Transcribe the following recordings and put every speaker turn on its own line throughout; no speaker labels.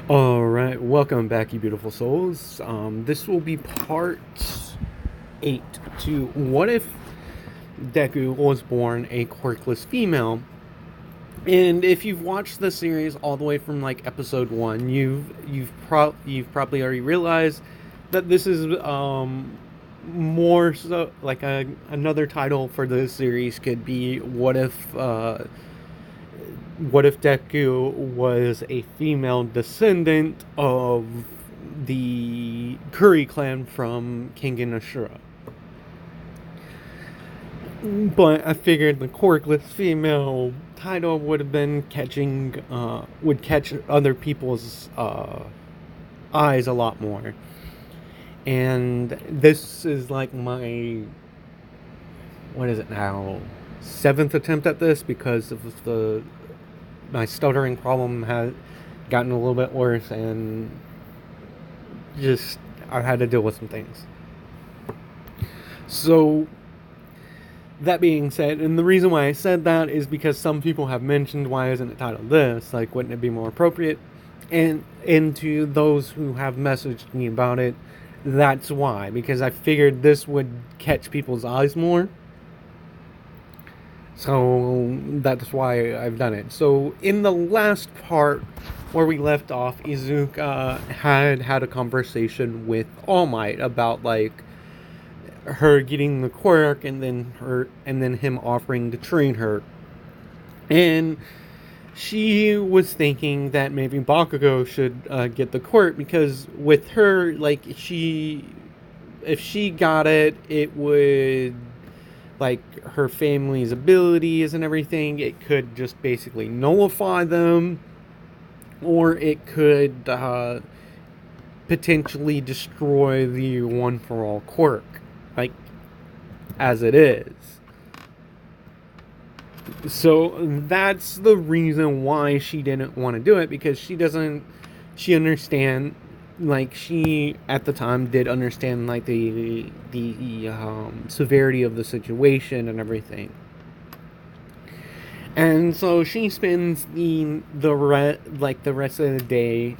Alright, welcome back, you beautiful souls. This will be part 8 to what if Deku was born a quirkless female. And if you've watched the series all the way from like episode 1, you've probably already realized that this is more so like another title for the series could be what if Deku was a female descendant of the Curry clan from King Ashura? But I figured the quirkless female title would have been would catch other people's eyes a lot more. And this is like what is it now? 7th attempt at this because of my stuttering problem had gotten a little bit worse, and just I had to deal with some things. So that being said, and the reason why I said that is because some people have mentioned, why isn't it titled this? Like, wouldn't it be more appropriate? And to those who have messaged me about it, that's why, because I figured this would catch people's eyes more. So that's why I've done it. So in the last part where we left off, Izuka had a conversation with All Might about like her getting the quirk and then him offering to train her. And she was thinking that maybe Bakugo should get the quirk because with her, like, if she got it, it would, like, her family's abilities and everything, it could just basically nullify them, or it could potentially destroy the One For All quirk, like, as it is. So that's the reason why she didn't want to do it, because she understand, like, she at the time did understand like the severity of the situation and everything. And so she spends the rest of the day,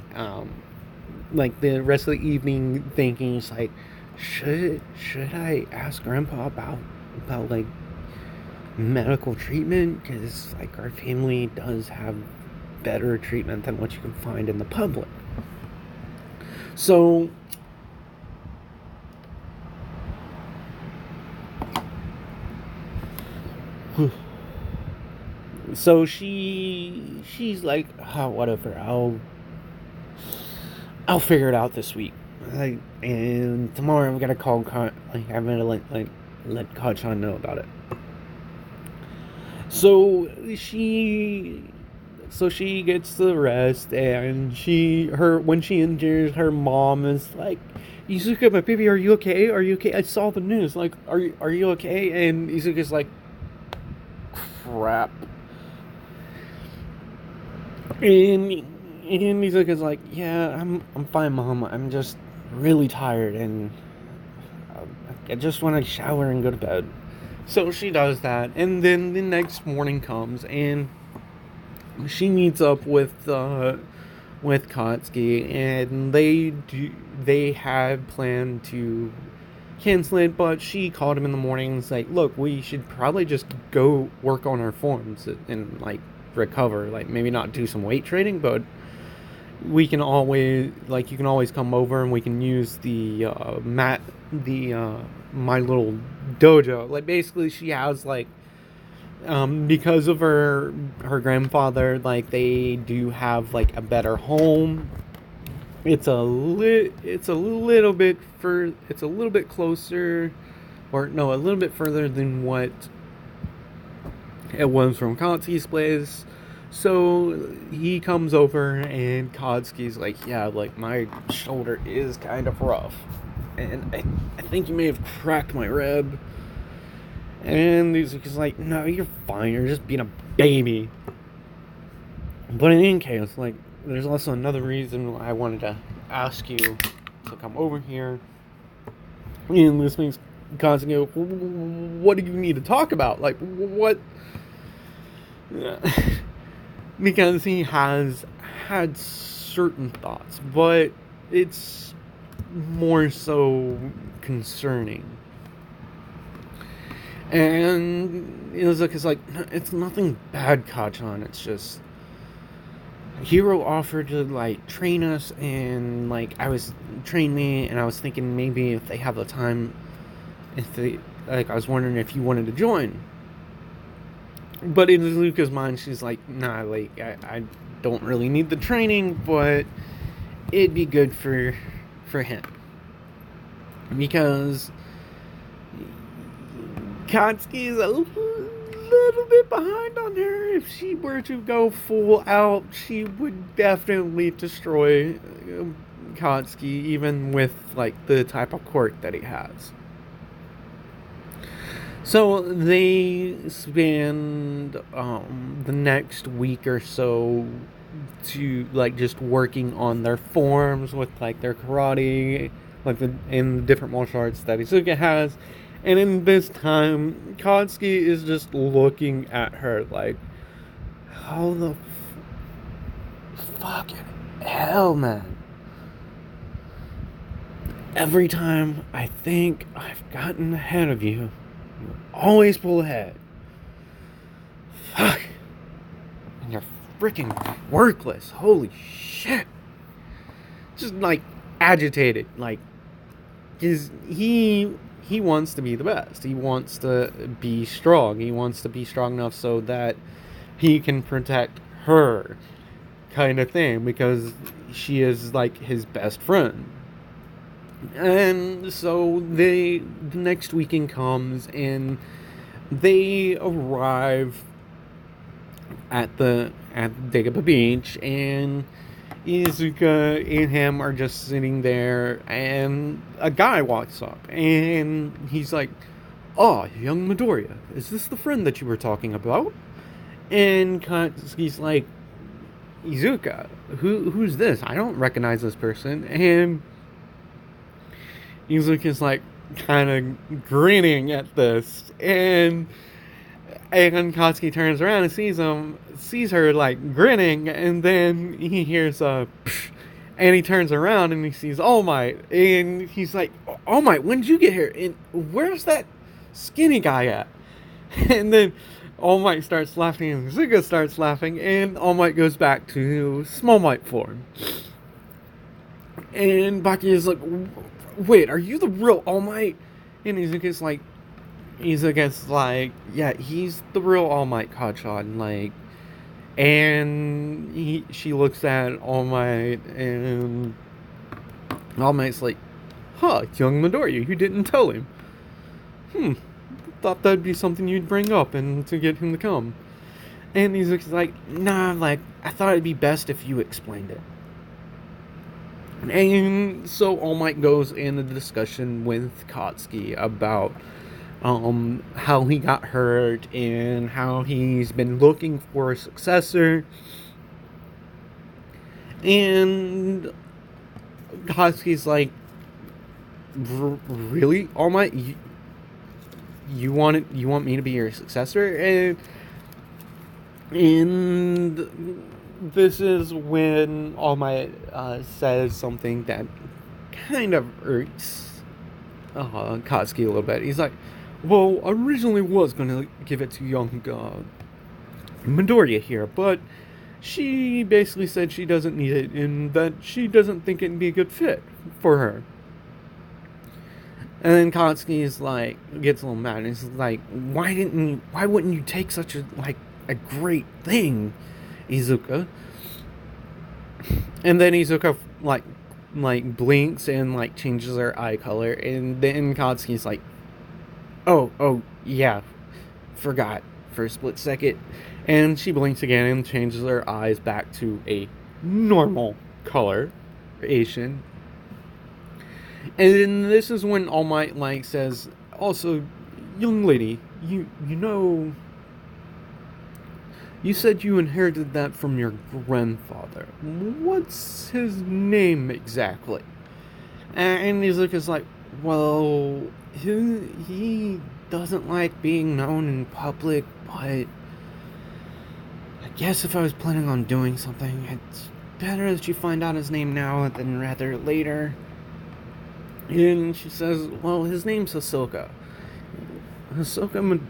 like the rest of the evening, thinking, it's like, should I ask Grandpa about like medical treatment, because like our family does have better treatment than what you can find in the public. So she's like, oh, whatever, I'll figure it out this week. And tomorrow I'm gonna call I'm gonna let Kachan know about it. So she gets the rest, and when she enters, her mom is like, Izuka, my baby, are you okay? Are you okay? I saw the news. Like, are you okay? And Izuka's like, crap. And Izuka's like, yeah, I'm fine, Mom. I'm just really tired, and I just want to shower and go to bed. So she does that, and then the next morning comes, and she meets up with Katsuki, and they had planned to cancel it, but she called him in the morning and was like, look, we should probably just go work on our forms and like recover, like maybe not do some weight training, but we can always, like, you can always come over and we can use the my little dojo. Like, basically she has like, because of her grandfather, like, they do have like a better home. It's a little bit closer, or no, a little bit further than what it was from Katsuki's place. So he comes over, and Katsuki's like, yeah, like, my shoulder is kind of rough, and I think you may have cracked my rib. And he's like, no, you're fine, you're just being a baby. But in any case, like, there's also another reason why I wanted to ask you to come over here. And this makes Katsuki go, what do you need to talk about? Like, what? Because he has had certain thoughts, but it's more so concerning. And Izuka's like, it's nothing bad, Kachan. It's just Hero offered to like train us, and like I was train me, and I was thinking maybe if they have the time, if they like, I was wondering if you wanted to join. But in Izuka's mind, she's like, nah, like I don't really need the training, but it'd be good for him because Katsuki's a little bit behind on her. If she were to go full out, she would definitely destroy Katsuki, even with like the type of quirk that he has. So they spend the next week or so to like just working on their forms with like their karate, like in the different martial arts that Izuka has. And in this time, Katsuki is just looking at her like, how the fucking hell, man. Every time I think I've gotten ahead of you, you always pull ahead. Fuck. And you're freaking quirkless. Holy shit. Just like agitated. Like, because he wants to be the best. He wants to be strong. He wants to be strong enough so that he can protect her, kind of thing, because she is like his best friend. And so the next weekend comes, and they arrive at Dagobah Beach, and Izuka and him are just sitting there, and a guy walks up, and he's like, "Oh, young Midoriya, is this the friend that you were talking about?" And Katsuki's like, "Izuka, who's this? I don't recognize this person." And Izuka's like kind of grinning at this, and Katsuki turns around and sees her like grinning, and then he hears psh, and he turns around and he sees All Might, and he's like, "All Might, when did you get here? And where's that skinny guy at?" And then All Might starts laughing, and Izuka starts laughing, and All Might goes back to Small Might form. And Baki is like, "Wait, are you the real All Might?" And Izuka's like, "Yeah, he's the real All Might, Kachan." Like, and she looks at All Might, and All Might's like, "Huh, young Midoriya, you didn't tell him. Thought that'd be something you'd bring up and to get him to come." And Izuka's like, "Nah, like, I thought it'd be best if you explained it." And so All Might goes in a discussion with Katsuki about how he got hurt and how he's been looking for a successor. And Katsuki's like, "Really, All Might? You want me to be your successor?" And this is when All Might says something that kind of irks Katsuki a little bit. He's like, "Well, I originally was going to give it to young Midoriya here, but she basically said she doesn't need it and that she doesn't think it'd be a good fit for her." And then Katsuki is like, gets a little mad, and he's like, why wouldn't you take such a great thing, Izuka?" And then Izuka like blinks and like changes her eye color, and then Katsuki's like, oh yeah, forgot for a split second. And she blinks again and changes her eyes back to a normal coloration. And then this is when All Might like says, "Also, young lady, you know, you said you inherited that from your grandfather. What's his name exactly?" And Izuka's like, "Well, he doesn't like being known in public, but I guess if I was planning on doing something, better that you find out his name now than rather later. And she says, well, his name's Hisoka. Hisoka,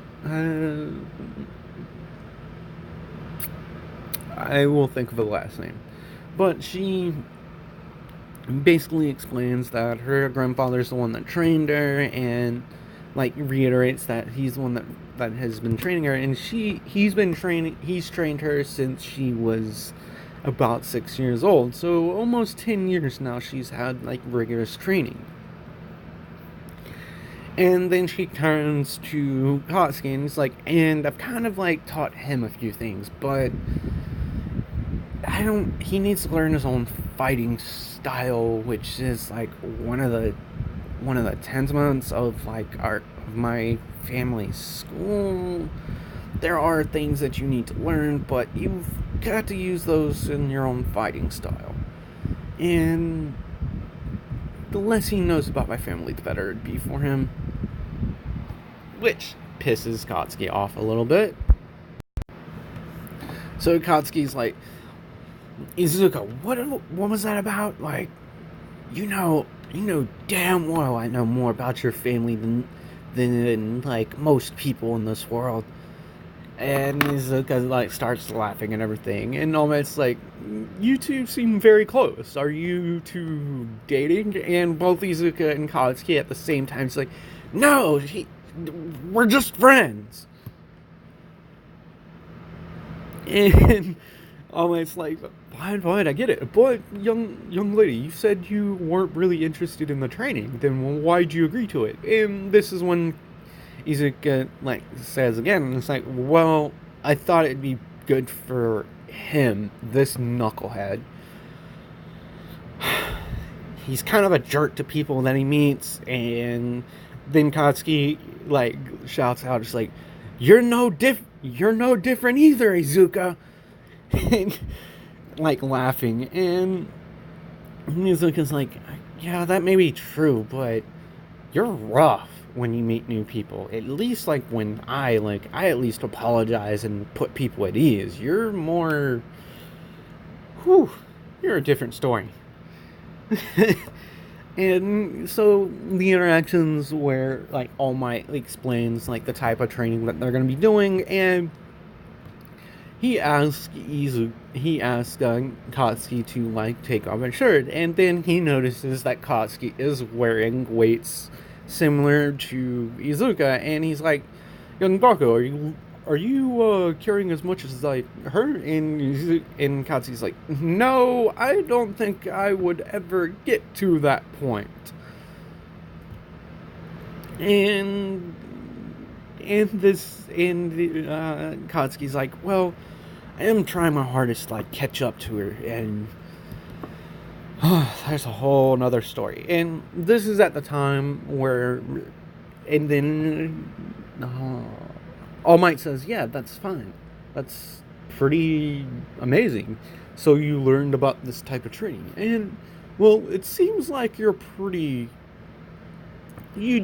I will think of the last name. But she basically explains that her grandfather's the one that trained her, and like reiterates that he's the one that has been training her, and he's trained her since she was about 6 years old. So almost 10 years now she's had like rigorous training. And then she turns to Katsuki and is like, and I've kind of like taught him a few things, but he needs to learn his own fighting style, which is like one of the tenets of like my family's school. There are things that you need to learn, but you've got to use those in your own fighting style. And the less he knows about my family, the better it'd be for him. Which pisses Katsuki off a little bit. So Katsuki's like, Izuka, what was that about? Like, you know damn well I know more about your family than like most people in this world. And Izuka like starts laughing and everything, and Almight's like, you two seem very close. Are you two dating? And both Izuka and Katsuki at the same time is like, no, we're just friends. And Almight's like, fine, I get it. But young lady, you said you weren't really interested in the training. Then why'd you agree to it? And this is when Izuka like says again, and it's like, well, I thought it'd be good for him, this knucklehead. He's kind of a jerk to people that he meets, and then Katsuki like shouts out, just like, you're no different either, Izuka. And like laughing, and Izuka's like, yeah, that may be true, but you're rough when you meet new people. At least like when I at least apologize and put people at ease. You're more, you're a different story. And so the interactions where like All Might explains like the type of training that they're going to be doing, and he asks Katsuki to like take off his shirt, and then he notices that Katsuki is wearing weights similar to Izuka, and he's like, young Baku, are you carrying as much as like her? And Katsuki's like, no, I don't think I would ever get to that point. And Katsuki's like, well, I am trying my hardest to like catch up to her, and there's a whole nother story. And this is at the time where, and then All Might says, yeah, that's fine. That's pretty amazing. So you learned about this type of training. And, well, it seems like you'd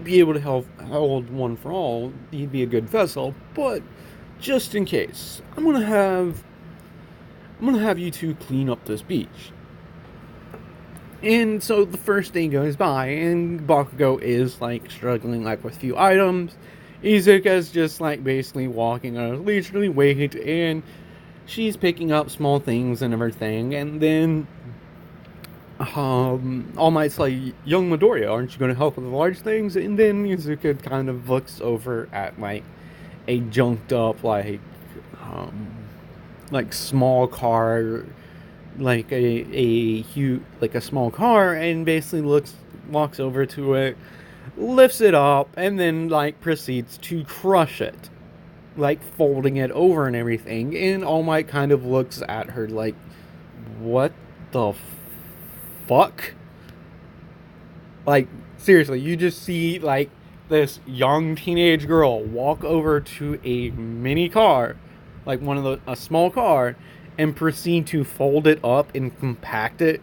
be able to hold one for all. You'd be a good vessel. But just in case, I'm gonna have you two clean up this beach. And so the first day goes by, and Bakugo is like struggling like with a few items. Izuka's just like basically walking on a leisurely wait, and she's picking up small things and everything. And then All Might's like, young Midoriya, aren't you going to help with the large things? And then Izuka kind of looks over at like a junked up like small car, like a huge, like a small car, and basically walks over to it, lifts it up, and then like proceeds to crush it, like folding it over and everything. And All Might kind of looks at her like, what the fuck? Like, seriously, you just see like this young teenage girl walk over to a mini car, like a small car, and proceed to fold it up and compact it,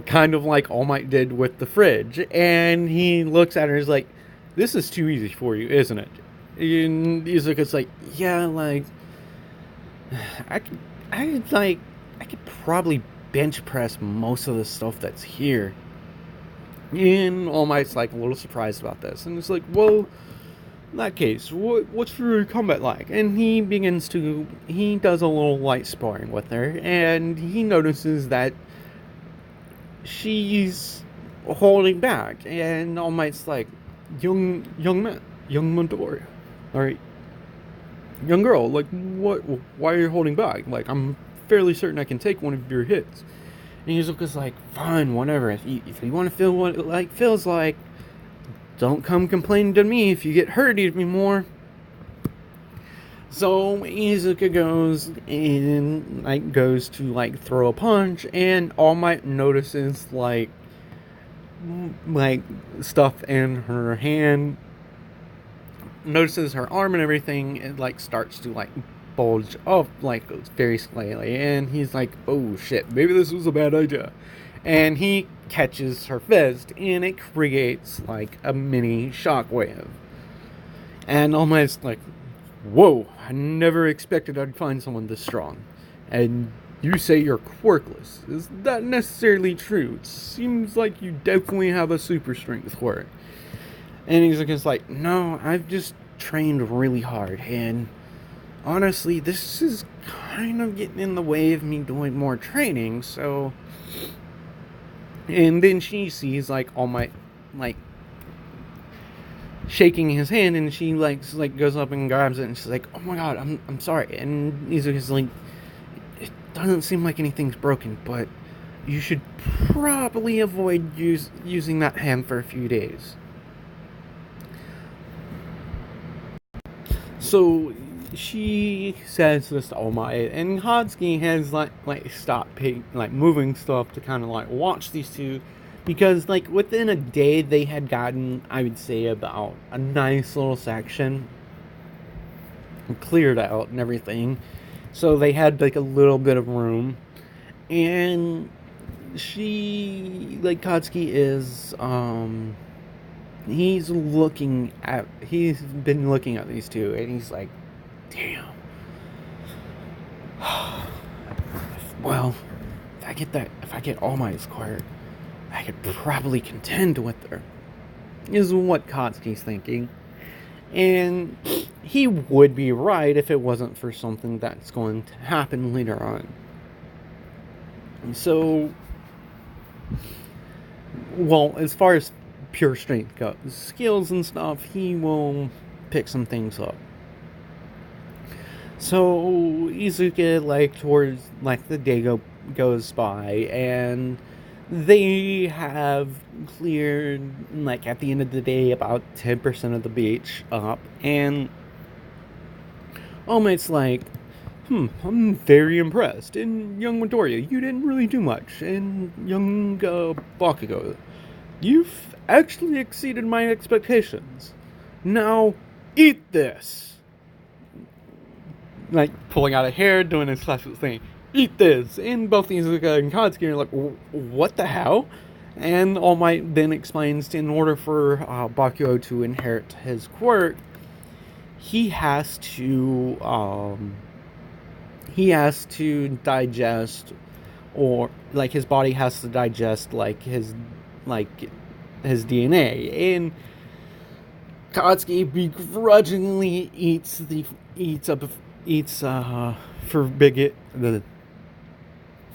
kind of like All Might did with the fridge. And he looks at her and is like, this is too easy for you, isn't it? And Izuka's like, yeah, like, I I could probably bench press most of the stuff that's here. And All Might's like a little surprised about this, and it's like, well, in that case, what's your combat like? And he does a little light sparring with her, and he notices that she's holding back, and All Might's like, young man, young Midori, or young girl, like, what? Why are you holding back? Like, I'm fairly certain I can take one of your hits. And Yuzuka's like, fine, whatever. If you want to feel what it like feels like, don't come complaining to me if you get hurt anymore. So Izuka goes to like throw a punch, and All Might notices like stuff in her hand, notices her arm and everything. It like starts to like bulge up like very slightly, and he's like, oh shit, maybe this was a bad idea. And he catches her fist, and it creates like a mini shockwave. And All Might's like, whoa, I never expected I'd find someone this strong. And you say you're quirkless. Is that necessarily true? It seems like you definitely have a super strength for it. And he's like, no, I've just trained really hard, and honestly, this is kind of getting in the way of me doing more training, so... And then she sees, like, All Might, like, shaking his hand, and she, like goes up and grabs it, and she's like, oh my god, I'm sorry. And he's like, it doesn't seem like anything's broken, but you should probably avoid using that hand for a few days. So she says this to All Might, and Hatsuki has like stopped moving stuff to kind of like watch these two, because like within a day they had gotten, I would say, about a nice little section cleared out and everything, so they had like a little bit of room. And Katsuki is he's been looking at these two, and he's like, damn. Well, if I get All Might's square, I could probably contend with her, is what Katsuki's thinking. And he would be right if it wasn't for something that's going to happen later on. And so, well, as far as pure strength goes, skills and stuff, he will pick some things up. So Izuka, like, towards like the day goes by, and they have cleared, like, at the end of the day, about 10% of the beach up. And All Might's like, I'm very impressed. And young Midoriya, you didn't really do much. And young Bakugo, you've actually exceeded my expectations. Now, eat this. Like, pulling out a hair, doing his classic thing. Eat this. And both Izuka and Katsuki are like, what the hell? And All Might then explains, in order for Bakugo to inherit his quirk, he has to digest, or like his body has to digest his DNA. And Katsuki begrudgingly eats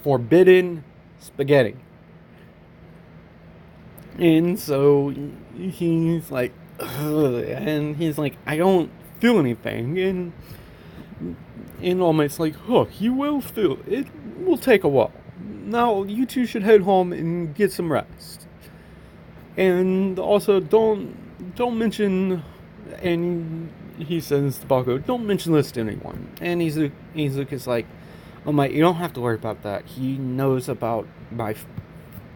forbidden spaghetti. And so he's like, ugh, and he's like, I don't feel anything. And All Might's like, oh, you will feel it. Will take a while. Now you two should head home and get some rest. And also, don't mention. And he says to Bakugo, don't mention this to anyone. And Izuka's like, oh my, you don't have to worry about that. He knows about my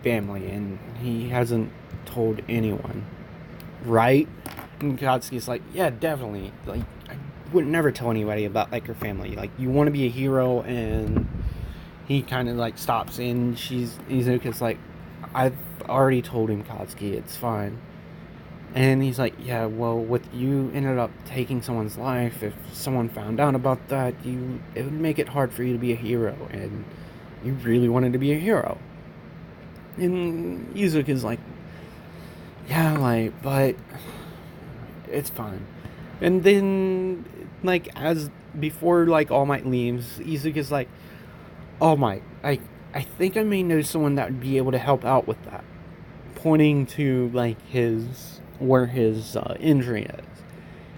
family, and he hasn't told anyone, right? And Katsuki's like, yeah, definitely. Like, I would never tell anybody about like your family. Like, you want to be a hero. And he kind of like stops, and Izuka's like, I've already told him, Katsuki, it's fine. And he's like, yeah, well, with you ended up taking someone's life, if someone found out about that, it would make it hard for you to be a hero. And
you really wanted to be a hero. And Izuka's like, yeah, like, but it's fine. And then, like, as before, like, All Might leaves, Izuka's like, All Might, I think I may know someone that would be able to help out with that. Pointing to, like, where his injury is.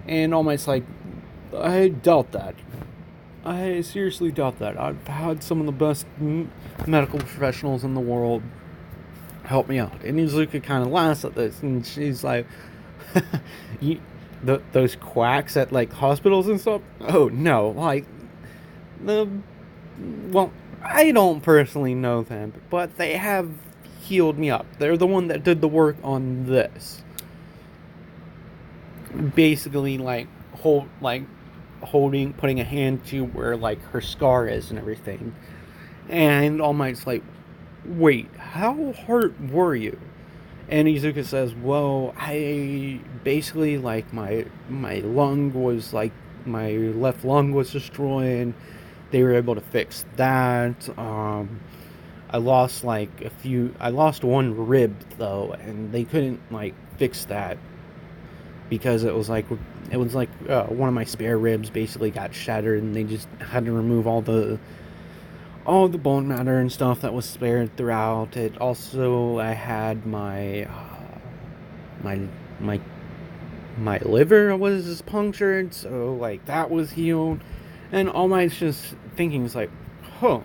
And All Might's like, I doubt that. I seriously doubt that. I've had some of the best medical professionals in the world help me out. And Izuka kind of laughs at this, and she's like, you, those quacks at, like, hospitals and stuff? Oh, no, like, the, well, I don't personally know them, but they have healed me up. They're the one that did the work on this. Basically, like, putting a hand to where, like, her scar is and everything. And All Might's like, wait, how hurt were you? And Izuka says, well, I basically, like, my lung was, like, my left lung was destroyed. They were able to fix that. I lost one rib, though, and they couldn't, like, fix that because it was like one of my spare ribs basically got shattered, and they just had to remove all the bone matter and stuff that was spared throughout it. Also, I had my liver was punctured, so, like, that was healed. And All Might's just thinking, he's like, huh.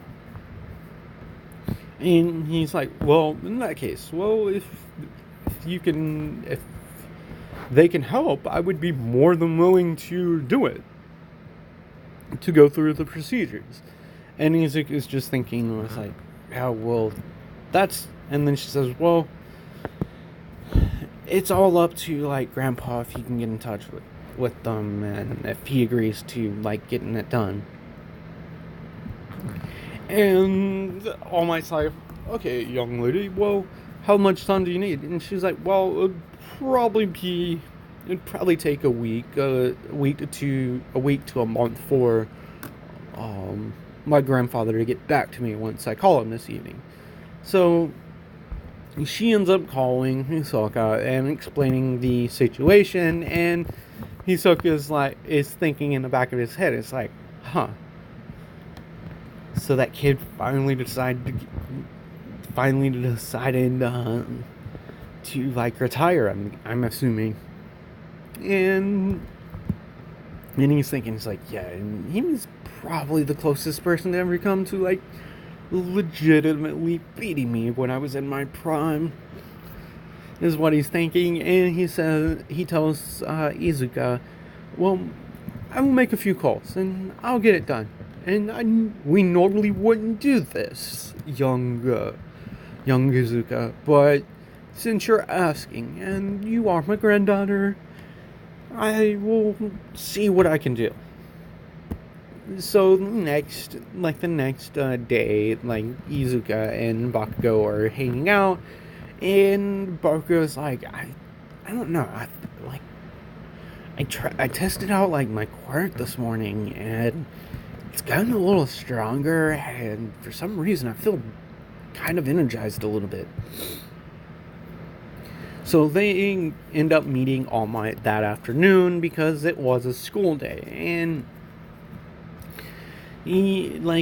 And he's like, well, in that case, well, if they can help, I would be more than willing to do it, to go through the procedures. And Izuka is just thinking, it's like, yeah, well, and then she says, well, it's all up to, like, Grandpa if he can get in touch with them, and if he agrees to, like, getting it done. And All Might's like, okay, young lady, well, how much time do you need? And she's like, well, it'd probably take a week to a month for my grandfather to get back to me once I call him this evening. So she ends up calling Hisoka and explaining the situation, and Hisoka is thinking in the back of his head, it's like, huh. So that kid finally decided to, like, retire. I'm assuming, and he's thinking, it's like, yeah, and he was probably the closest person to ever come to, like, legitimately beating me when I was in my prime, is what he's thinking. And he tells Izuka, well, I will make a few calls and I'll get it done. And we normally wouldn't do this, young Izuka, but since you're asking and you are my granddaughter, I will see what I can do. So the next day, like, Izuka and Bakugo are hanging out, and Bakugo's like, I don't know, I tested out, like, my quirk this morning, and it's gotten a little stronger, and for some reason I feel kind of energized a little bit. So they end up meeting All Might that afternoon because it was a school day, and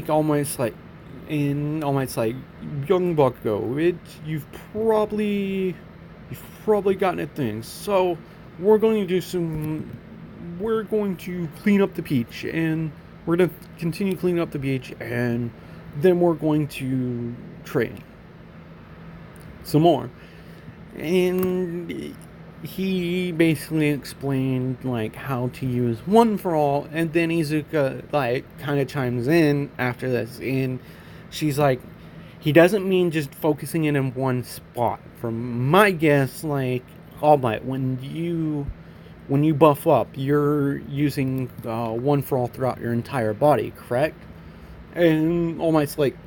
All Might's like, young Bakugo, you've probably gotten it things. So we're going to clean up the beach, and we're going to continue cleaning up the beach, and then we're going to train some more. And he basically explained, like, how to use One for All, and then Izuka, like, kind of chimes in after this, and she's like, he doesn't mean just focusing it in one spot. From my guess, like, All Might, when you buff up, you're using One for All throughout your entire body, correct? And All Might's like,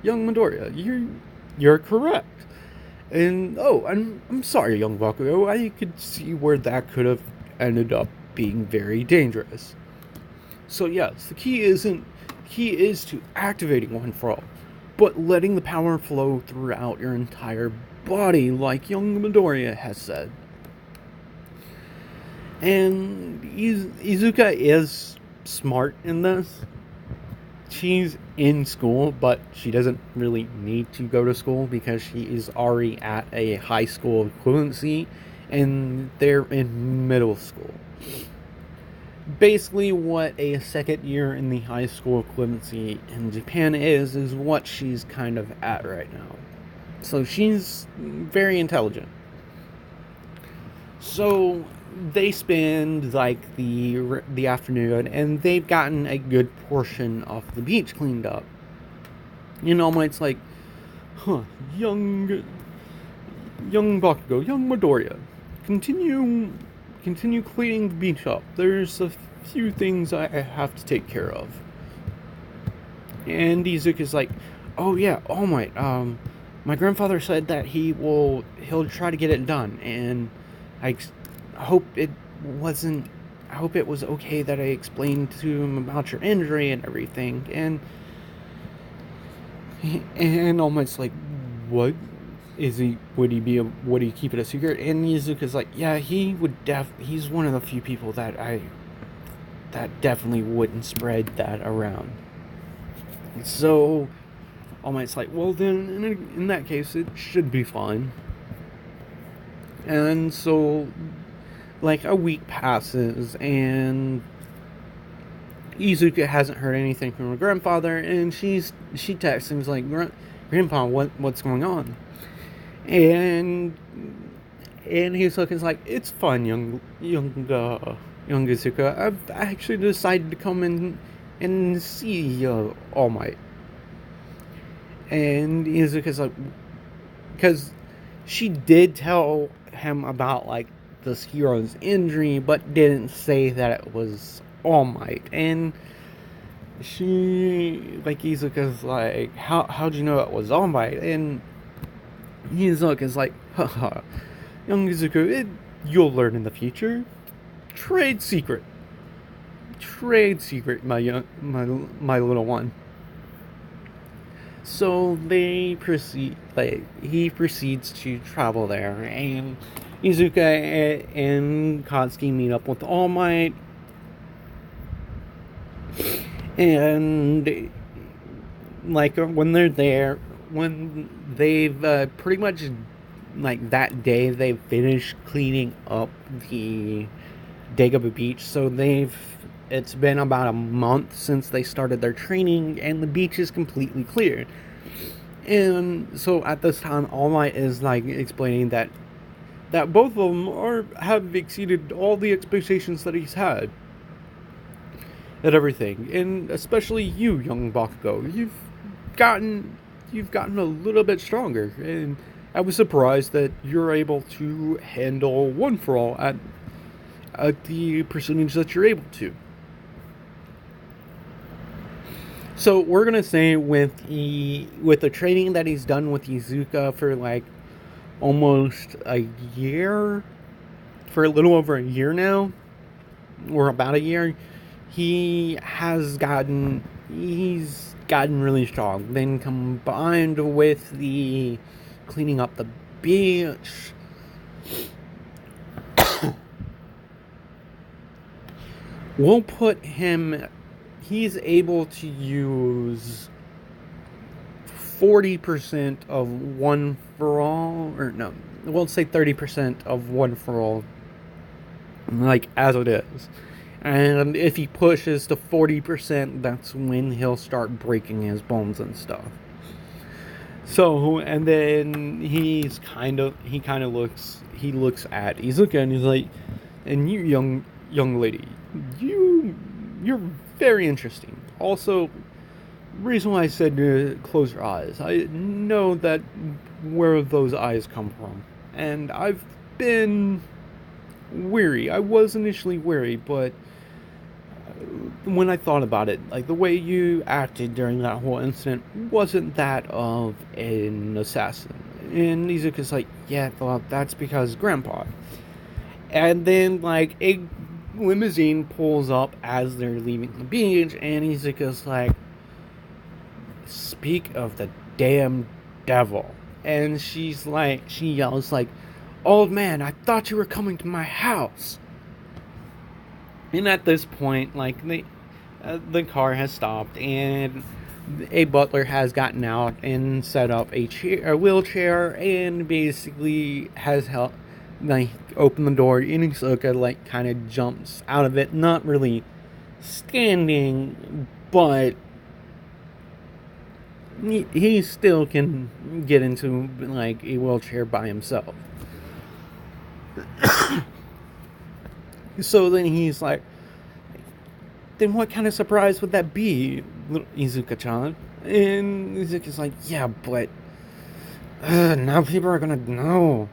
young Midoriya, you're correct. And, I'm sorry, young Bakugo, I could see where that could have ended up being very dangerous. So yes, the key is to activating One for All. but letting the power flow throughout your entire body, like young Midoriya has said. And Izuka is smart in this. She's in school, but she doesn't really need to go to school because she is already at a high school equivalency and they're in middle school. Basically, what a second year in the high school equivalency in Japan is what she's kind of at right now. So she's very intelligent. So they spend like the afternoon, and they've gotten a good portion of the beach cleaned up. You know, it's like, young Bakugo, young Midoriya, continue cleaning the beach up. There's a few things I have to take care of. And Izuka's like, oh yeah, All Might, my grandfather said that he'll try to get it done, and I hope it was okay that I explained to him about your injury and everything. And All Might's like, what? Would he keep it a secret? And Izuka's like, yeah, he's one of the few people that definitely wouldn't spread that around. So All Might's like, well then, in that case, it should be fine. And so, like, a week passes, and Izuka hasn't heard anything from her grandfather, and she texts him, like, Grandpa, what's going on? And he's looking like, it's fun, young Izuka. I've actually decided to come in and see All Might. And Izuka's like, because she did tell him about like this hero's injury, but didn't say that it was All Might. And Izuka's like, how'd you know it was All Might? And Izuka's like, haha, young Izuka, you'll learn in the future. Trade secret, my little one. So he proceeds to travel there, and Izuka and Katsuki meet up with All Might, and like when they're there, when they've pretty much like that day they've finished cleaning up the Deku beach, so it's been about a month since they started their training, and the beach is completely cleared. And so at this time, All Might is like explaining that both of them have exceeded all the expectations that he's had at everything, and especially you, young Bakugo. You've gotten a little bit stronger, and I was surprised that you're able to handle One for All at the percentage that you're able to. So we're gonna say with the training that he's done with Izuka for like almost a year, for a little over a year now, or about a year, he's gotten really strong. Then combined with the cleaning up the beach, we'll put him. He's able to use 40% of One for All, or no, we'll say 30% of One for All, like as it is. And if he pushes to 40%, that's when he'll start breaking his bones and stuff. So, and then he looks at Izuka and he's like, and you young lady, you're very interesting. Also, reason why I said close your eyes, I know that where those eyes come from, and I've been weary. I was initially weary, but when I thought about it, like the way you acted during that whole incident wasn't that of an assassin. And Izuka's like, yeah, well, that's because Grandpa. And then like a limousine pulls up as they're leaving the beach, and Izuka's like, speak of the damn devil. And she yells like, old man, I thought you were coming to my house. And at this point, like, the car has stopped, and a butler has gotten out and set up a wheelchair, and basically has helped, like, open the door. Inizuka, like, kind of jumps out of it, not really standing, but he still can get into, like, a wheelchair by himself. So then he's like, then what kind of surprise would that be, Izuka-chan? And Izuka's like, yeah, but now people are gonna know.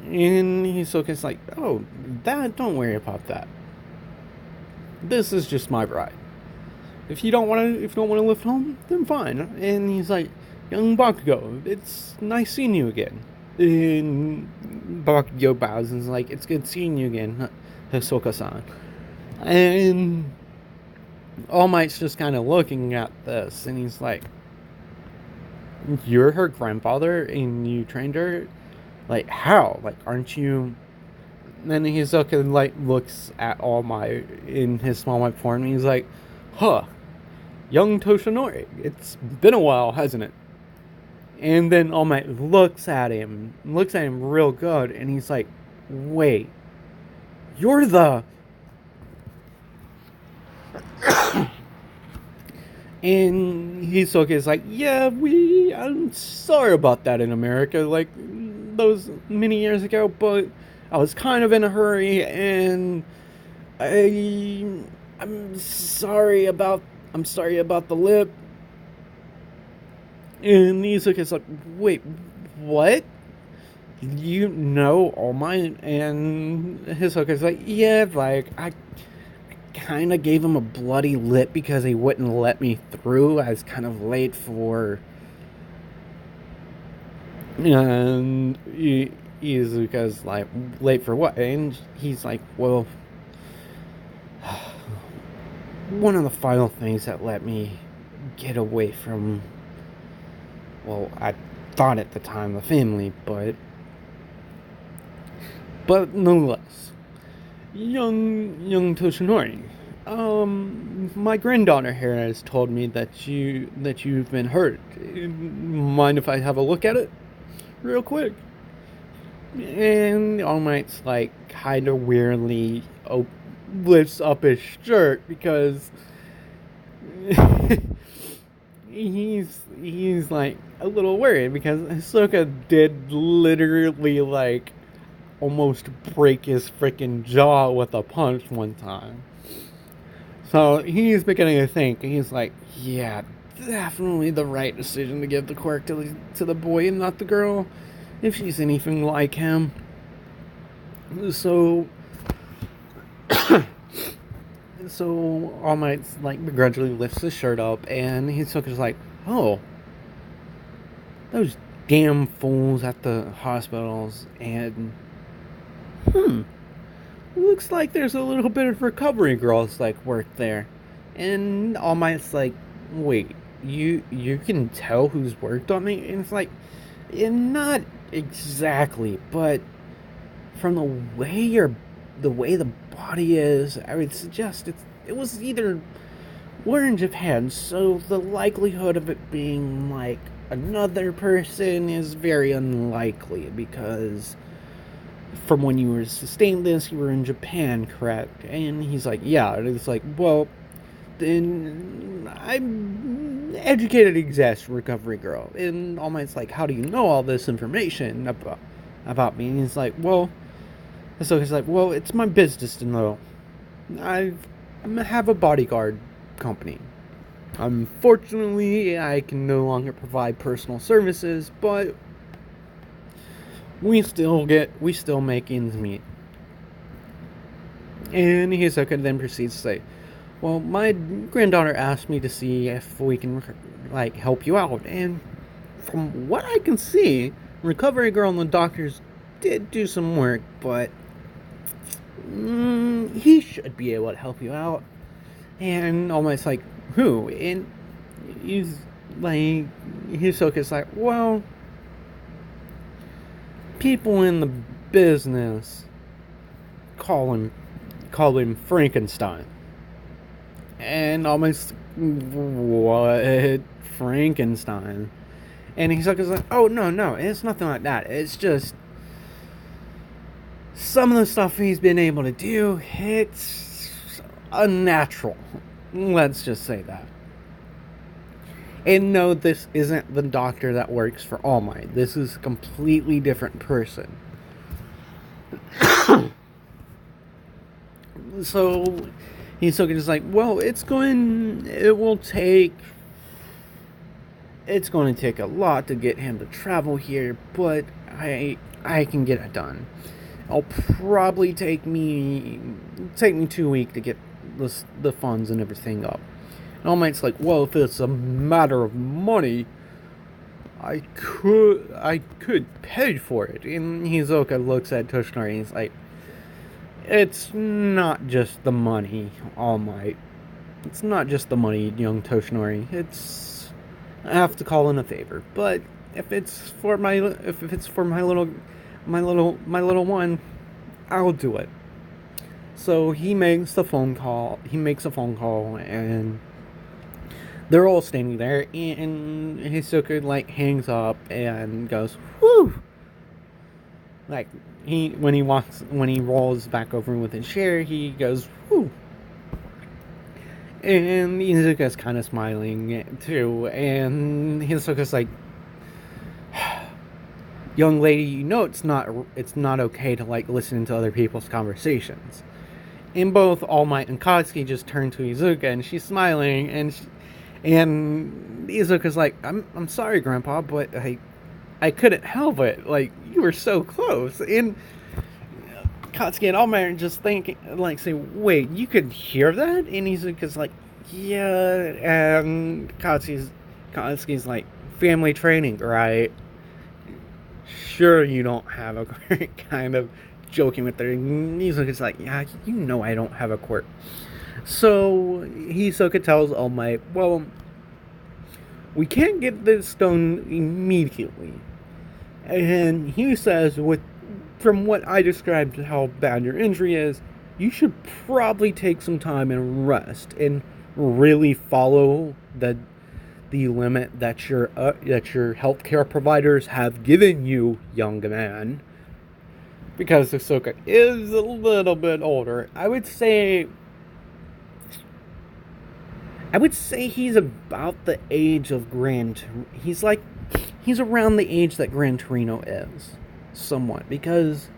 And Hisoka's like, oh, don't worry about that. This is just my bride. If you don't want to lift home, then fine. And he's like, young Bakugo, it's nice seeing you again. And Bakugo bows and is like, it's good seeing you again, Hisoka-san. And All Might's just kind of looking at this, and he's like, you're her grandfather, and you trained her? Like, how? Like, aren't you... And then Hisoka, like, looks at All Might in his small Might form, and he's like, huh, young Toshinori, it's been a while, hasn't it? And then All Might looks at him real good, and he's like, wait, you're the... And Hisoka's like, yeah, I'm sorry about that in America, like, those many years ago, but I was kind of in a hurry, and I'm sorry about the lip. And Hisoka's like, wait, what? You know All Might? And Hisoka's like, yeah, like, I kind of gave him a bloody lip because he wouldn't let me through. I was kind of late for... And Izuka's like, late for what? And he's like, well, one of the final things that let me get away from, well, I thought at the time the family, but nonetheless, young Toshinori, my granddaughter here has told me that you've been hurt. Mind if I have a look at it real quick? And All Might's like kind of weirdly lifts up his shirt because he's like a little worried because Hisoka did literally like almost break his freaking jaw with a punch one time. So he's beginning to think, and he's like, yeah, definitely the right decision to give the quirk to the boy and not the girl, if she's anything like him. So All Might's like begrudgingly lifts his shirt up, and Hisoka's like, oh, those damn fools at the hospitals, and looks like there's a little bit of recovery girls like work there. And All Might's like, wait, you can tell who's worked on me? And it's like, yeah, not exactly, but from the way the body is, I would suggest it was either we're in Japan, so the likelihood of it being like another person is very unlikely, because from when you were sustained this, you were in Japan, correct? And he's like, yeah. And it's like, well, then I'm educated disaster recovery girl. And All Might's like, how do you know all this information about me? And he's like, well, so he's like, well, it's my business to know. I have a bodyguard company. Unfortunately, I can no longer provide personal services, but we still make ends meet. And Hisoka then proceeds to say, well, my granddaughter asked me to see if we can, like, help you out. And from what I can see, Recovery Girl and the doctors did do some work, but he should be able to help you out. And All Might's like, who? And like, Hisoka's like, well, people in the business call him Frankenstein. And almost, what? Frankenstein? And Hisoka's like, oh, no, it's nothing like that. It's just some of the stuff he's been able to do, it's unnatural. Let's just say that. And no, this isn't the doctor that works for All Might. This is a completely different person. So Hisoka's like, well, it's going to take a lot to get him to travel here, but I can get it done. It'll probably take me 2 weeks to get the funds and everything up. And All Might's like, well, if it's a matter of money, I could pay for it. And Hisoka looks at Toshinori and he's like, it's not just the money, All Might. It's not just the money, young Toshinori. I have to call in a favor, but if it's for my little one, I'll do it. So he makes a phone call, and they're all standing there, and Hisoka, like, hangs up and goes, whew! Like, when he rolls back over with his chair, he goes, whew! And Hisoka's kind of smiling, too, and Hisoka's like, young lady, you know it's not okay to, like, listen to other people's conversations. And both All Might and Katsuki just turn to Izuka, and she's smiling, and Izuka's like, I'm sorry, Grandpa, but I couldn't help it. Like, you were so close. And Katsuki and All Might are just thinking, like, saying, wait, you could hear that? And Izuka's like, yeah. And Katsuki's like, family training, right? Sure, you don't have a quirk, kind of joking with her. Hisoka's like, yeah, you know I don't have a quirk. So Hisoka tells All Might, well, we can't get this done immediately. And he says, from what I described how bad your injury is, you should probably take some time and rest and really follow the limit that your healthcare providers have given you, young man. Because Hisoka is a little bit older. I would say he's about the age of he's around the age that Gran Torino is, somewhat, because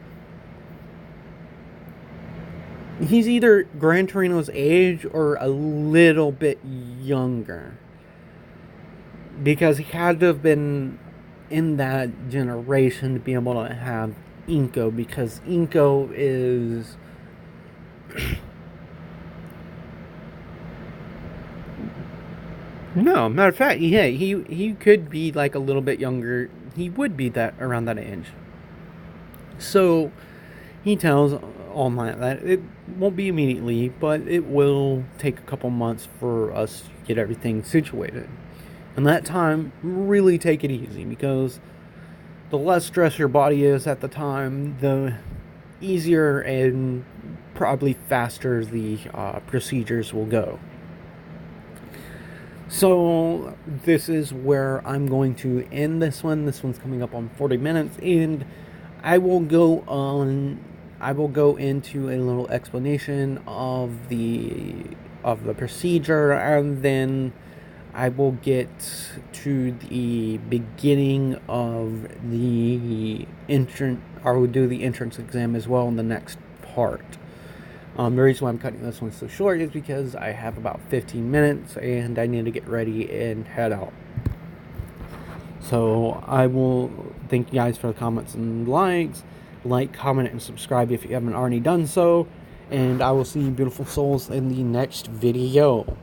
he's either Gran Torino's age or a little bit younger. Because he had to have been in that generation to be able to have Inko, because Inko is no, matter of fact, yeah, he could be like a little bit younger. He would be that around that age. So he tells All Might that it won't be immediately, but it will take a couple months for us to get everything situated. And that time, really take it easy, because the less stress your body is at the time, the easier and probably faster the procedures will go. So this is where I'm going to end this one. This one's coming up on 40 minutes, and I will go into a little explanation of the procedure, and then I will get to the beginning of the entrance. I will do the entrance exam as well in the next part. The reason why I'm cutting this one so short is because I have about 15 minutes and I need to get ready and head out. So I will thank you guys for the comments and likes. Like, comment, and subscribe if you haven't already done so. And I will see you beautiful souls in the next video.